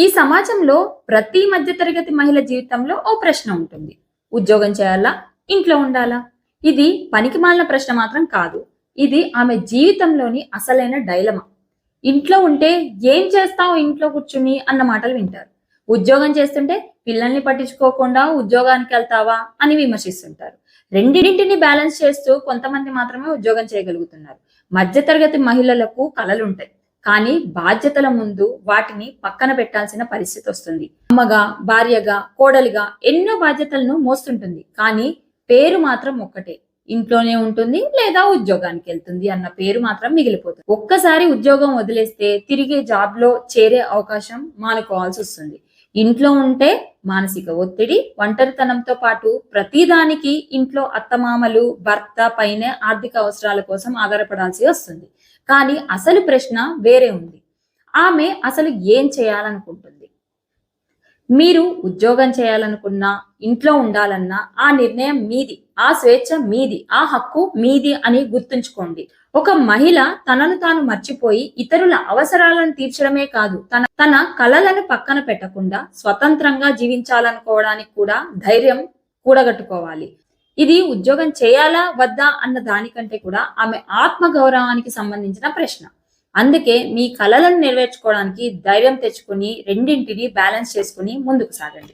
ఈ సమాజంలో ప్రతి మధ్యతరగతి మహిళ జీవితంలో ఓ ప్రశ్న ఉంటుంది. ఉద్యోగం చేయాలా? ఇంట్లో ఉండాలా? ఇది పనికిమాలిన ప్రశ్న మాత్రం కాదు. ఇది ఆమె జీవితంలోని అసలైన డైలమా. ఇంట్లో ఉంటే ఏం చేస్తావు ఇంట్లో కూర్చుని అన్న మాటలు వింటారు. ఉద్యోగం చేస్తుంటే పిల్లల్ని పట్టించుకోకుండా ఉద్యోగానికి వెళ్తావా అని విమర్శిస్తుంటారు. రెండింటిని బ్యాలెన్స్ చేస్తూ కొంతమంది మాత్రమే ఉద్యోగం చేయగలుగుతున్నారు. మధ్యతరగతి మహిళలకు కలలుంటాయి, కానీ బాధ్యతల ముందు వాటిని పక్కన పెట్టాల్సిన పరిస్థితి వస్తుంది. అమ్మగా, భార్యగా, కోడలిగా ఎన్నో బాధ్యతలను మోస్తుంటుంది, కానీ పేరు మాత్రం ఒక్కటే. ఇంట్లోనే ఉంటుంది లేదా ఉద్యోగానికి వెళ్తుంది అన్న పేరు మాత్రం మిగిలిపోతుంది. ఒక్కసారి ఉద్యోగం వదిలేస్తే తిరిగి జాబ్ లో చేరే అవకాశం మానుకోవాల్సి వస్తుంది. ఇంట్లో ఉంటే మానసిక ఒత్తిడి, ఒంటరితనంతో పాటు ప్రతిదానికి ఇంట్లో అత్తమామలు, భర్త పైనే ఆర్థిక అవసరాల కోసం ఆధారపడాల్సి వస్తుంది. కానీ అసలు ప్రశ్న వేరే ఉంది. ఆమె అసలు ఏం చేయాలనుకుంటుంది? మీరు ఉద్యోగం చేయాలనుకున్నా, ఇంట్లో ఉండాలన్నా ఆ నిర్ణయం మీది, ఆ స్వేచ్ఛ మీది, ఆ హక్కు మీది అని గుర్తుంచుకోండి. ఒక మహిళ తనను తాను మర్చిపోయి ఇతరుల అవసరాలను తీర్చడమే కాదు, తన కలలను పక్కన పెట్టకుండా స్వతంత్రంగా జీవించాలనుకోవడానికి కూడా ధైర్యం కూడగట్టుకోవాలి. ఇది ఉద్యోగం చేయాలా వద్దా అన్న దానికంటే కూడా ఆమె ఆత్మ గౌరవానికి సంబంధించిన ప్రశ్న. అందుకే మీ కలలను నెరవేర్చుకోవడానికి ధైర్యం తెచ్చుకుని రెండింటిని బ్యాలెన్స్ చేసుకుని ముందుకు సాగండి.